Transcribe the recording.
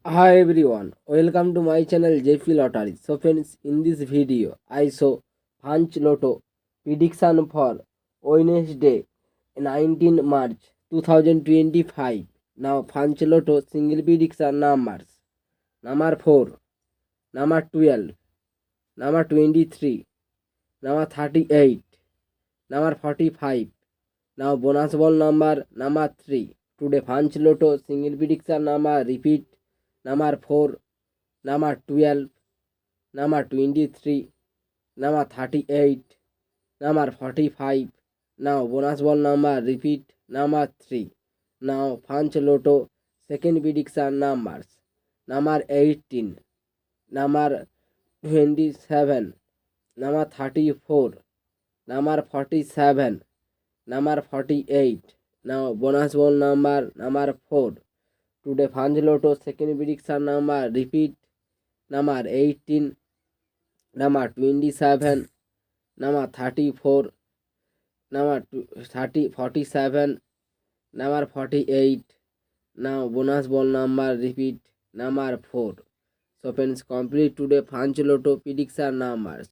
Hi everyone, welcome to my channel JP Lottery. So friends, in this video, I show Punch Lotto prediction for Wednesday, 19 March 2025. Now Punch Lotto single prediction numbers: number 4, number 12, number 23, number 38, number 45. Now bonus ball number 3. Today Punch Lotto single prediction number repeat: number 4, number 12, number 23, number 38, number 45. Now bonus ball number repeat: number 3. Now Punch Lotto second prediction numbers: number 18, number 27, number 34, number 47, number 48. Now bonus ball number 4. Today Punch Lotto second prediction number repeat: number 18, number 27, number 34, number 47, number 48. Now bonus ball number repeat: number 4. So friends, complete today Punch Lotto prediction numbers.